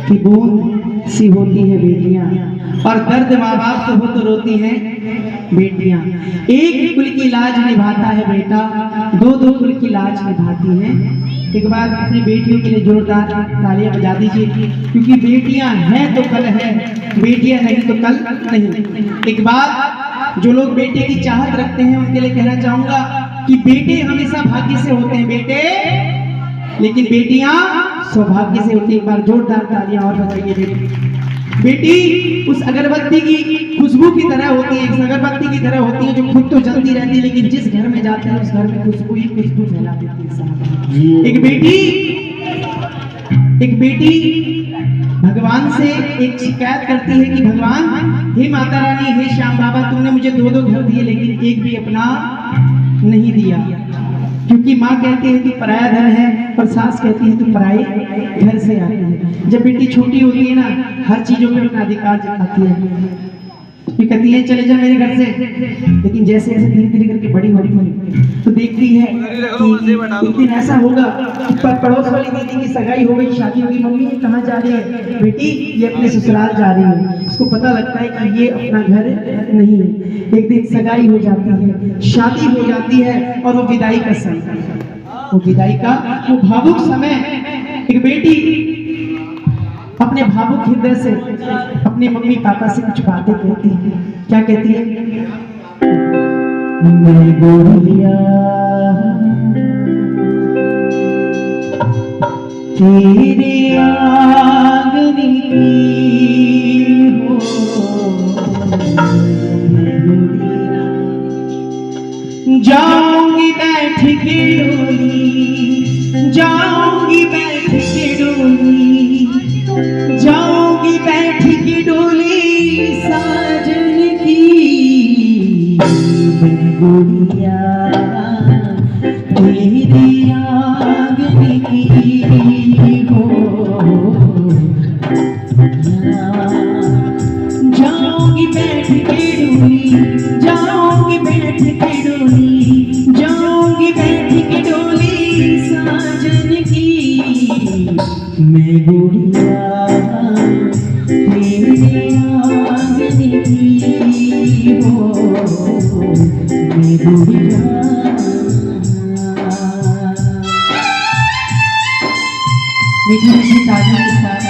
कि बूंद सी होती है बेटियां, और दर्द माँ बाप को हो तो रोती हैं बेटियां। एक कुल की लाज निभाता है बेटा, दो दो कुल की लाज निभाती है। एक बार अपनी बेटियों के लिए जोरदार तालियां बजा दीजिए, क्योंकि बेटियां हैं तो कल है, बेटियां नहीं तो कल नहीं। एक बार जो लोग बेटे की चाहत रखते हैं उनके लिए कहना चाहूंगा कि बेटे हमेशा भाग्य से होते हैं बेटे, लेकिन बेटियां सौभाग्य से होती है। एक बार जोरदार तालियां और बजाइए बेटी। बेटी उस अगरबत्ती की खुशबू की तरह होती है, उस अगरबत्ती की तरह होती है जो खुद तो जलती रहती है, लेकिन जिस घर में जाते हैं उस घर में खुशबू ही खुशबू फैला देती है। एक बेटी भगवान से एक शिकायत करती है कि भगवान, हे माता रानी, हे श्याम बाबा, तुमने मुझे दो दो घर दिए लेकिन एक भी अपना नहीं दिया। क्योंकि माँ कहती है कि पराया धन है और सास कहती है तू पराए घर से आती है। जब बेटी छोटी होती है ना, हर चीजों पे अपना अधिकार जताती है, ये कहती है चले जा मेरे घर से, लेकिन जैसे जैसे धीरे धीरे करके बड़ी होती है तो देखती है कि एक दिन ऐसा होगा कि पड़ोस वाली दीदी की सगाई हो गई, शादी होगी, मम्मी ये कहाँ जा रही है? बेटी ये अपने ससुराल जा रही है। उसको पता लगता है कि ये अपना घर नहीं है। एक दिन सगाई हो जाती है, शादी हो जाती है, और वो विदाई का समय, वो विदाई का वो भावुक समय, एक बेटी अपने भावुक हृदय से अपने मम्मी पापा से कुछ बातें कहती है। क्या कहती है? मैं गोरिया तेरे आंगन की हो, जाऊंगी बैठ के डोली, जाऊंगी बैठ के डोली, जाऊंगी बैठ के डोली साजन की। गुड़िया तेरी आंगन की हो, जाऊंगी बैठ के डोली, जाऊंगी बैठ के डोली, जाऊंगी बैठ के डोली साजन की। मैं गुड़िया तेरे आंगन की हो, मैं गुड़िया। मीठी मीठी तालियों के साथ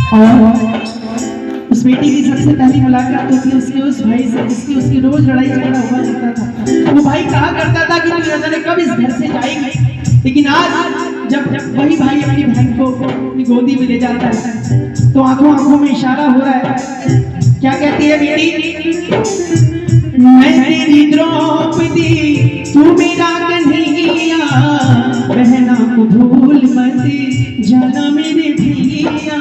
और उस बेटी की सबसे पहली मुलाकात होती है उसके उस भाई से, जिसकी उसकी रोज लड़ाई झगड़ा हुआ करता था। वो भाई कहा करता था कि तू जाने कब इस घर से जाएगी, लेकिन आज जब वही भाई अपनी बहन को अपनी गोदी में ले जाता है तो आंखों आंखों में इशारा हो रहा है। क्या कहती है बेटी? मैं तेरी द्रौपदी, तू मेरा कन्हैया, बहना को भूल मत जाना मेरे भैया।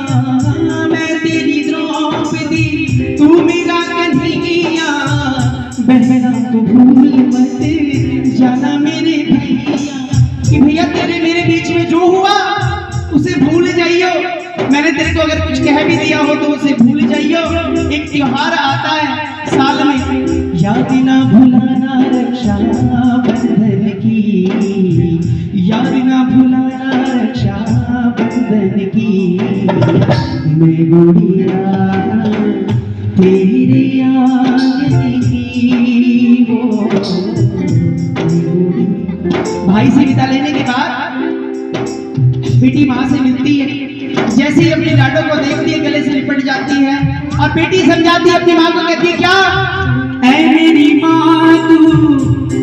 मैं तेरी द्रौपदी, तू मेरा कन्हैया, बहना को भूल मत जाना मेरे भैया। कि भैया तेरे मेरे बीच में जो हुआ उसे भूल जाइयो, मैंने तेरे को अगर कुछ कह भी दिया हो तो उसे भूल जाइयो। एक त्योहार आता है साल में, याद ना भुलाना रक्षा बंधन की, याद ना भुलाना रक्षा बंधन की। मैं गुड़िया तेरे आंगन की हो। भाई से विदा लेने के बाद बेटी माँ से मिलती है, जैसे ही अपने लाडो को देखती है गले से लिपट जाती है, और बेटी समझाती है अपनी माँ को, कहती है क्या? ऐ मेरी माँ तू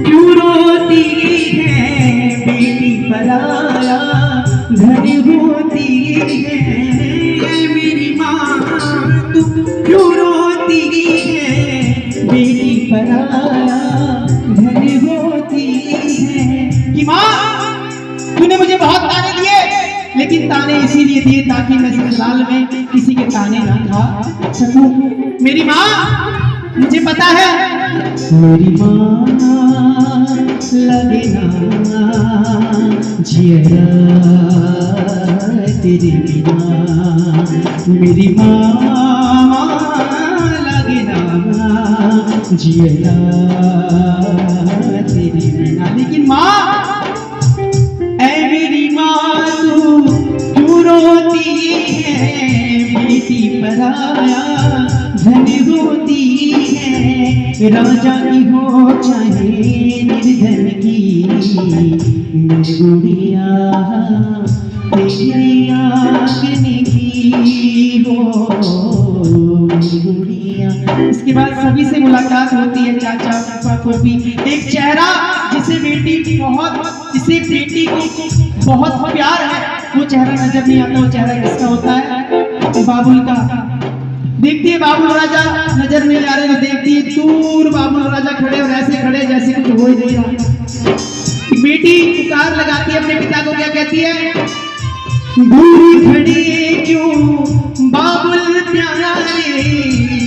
क्यों रोती है, बेटी पराया घर होती है। ऐ मेरी माँ तू क्यों रोती है, बेटी पराया घर होती है। कि माँ तूने मुझे बहुत ताने दिए, लेकिन ताने इसीलिए दिए ताकि मैं ससुराल में किसी के ताने ना खा सकूं। मेरी माँ मुझे पता है मेरी माँ लगे ना जिया तेरे बिना, मेरी माँ लगे ना जिया तेरे बिना। लेकिन माँ, ऐ मेरी माँ तू क्यों रोती है, बेटी पराया धन होती है, राजा की हो चाहे निर्धन की, मेरी गुड़िया तेरी आंगन की हो मेरी गुड़िया। इसके बाद सभी से मुलाकात होती है, चाचा पापा को भी। एक चेहरा जिसे बेटी को बहुत प्यार है, वो चेहरा नजर नहीं आता। वो चेहरा किसका होता है? बाबुल का। देखती है बाबुल राजा नजर नहीं आ रहे, तो देखती है दूर बाबुल राजा खड़े और ऐसे खड़े जैसे कुछ हो ही नहीं रहा। बेटी पुकार लगाती है अपने पिता को, क्या कहती है? दूर खड़े क्यों बाबुल प्यारे,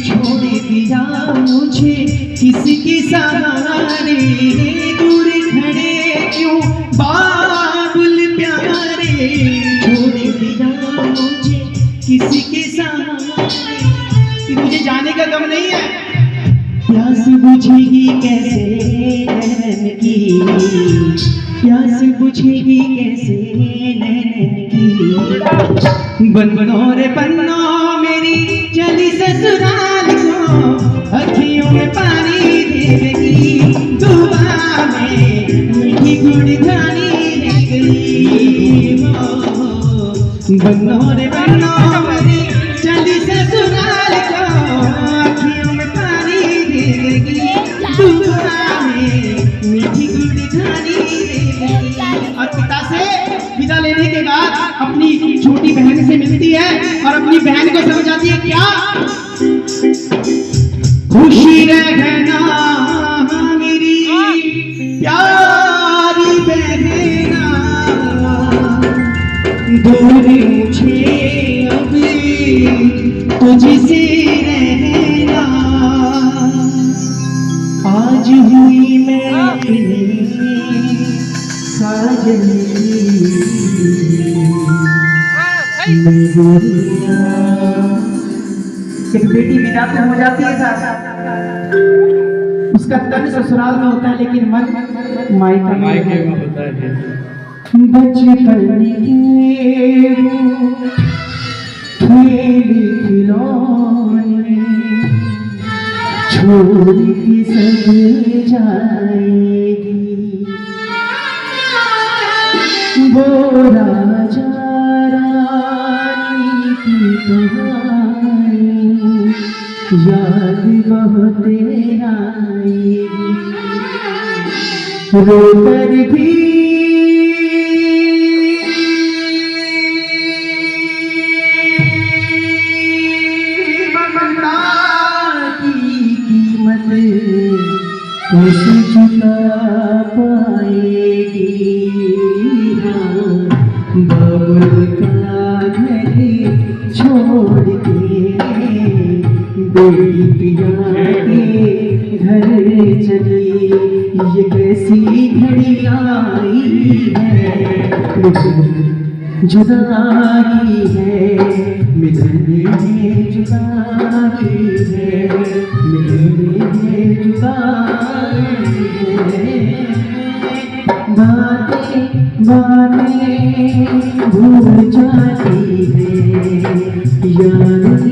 छोड़ दिया मुझे किसके सहारे, दूर खड़े क्यों बाबुल प्यारे, छोड़ दिया मुझे किसके सहारे। मुझे जाने का गम नहीं है, प्यास बुझेगी कैसे नैनन की, प्यास बुझेगी कैसे नैनन की, बन्नो रे बन्नो मेरी चली ससुराल को, अखियों में पानी देगी, दुआ में मीठी गुड़धानी रह गई। बन्नो रे बन्नो मेरी चली ससुराल को, अखियों में पानी देगी, दुआ में मीठी गुड़धानी रह गई। और पिता से विदा लेने के बाद अपनी छोटी बहन से मिलती है और अपनी बहन को समझाती है, क्या खुशी रहना मेरी प्यारी बहना, दूर मुझे अभी तुझसे रहना, आज हुई मैं साजनी एक बेटी विदा तो हो जाती है साथ, उसका तन ससुराल में होता है लेकिन मन मायके में होता है। बचपन के खेल खिलौने छोड़ के सब जाएगी, वो राजा रानी की कहानी याद बहुत आएगी, रोकर भी ममता की कीमत कैसे चुका पाएगी। बाबुल का घर छोड़ के बेटी पिया के घर चली, ये कैसी घड़ी आई है, जुदाई है मिलने जुदाई है, मिलने जुदाई है। बातें बातें भूल जाती है, याद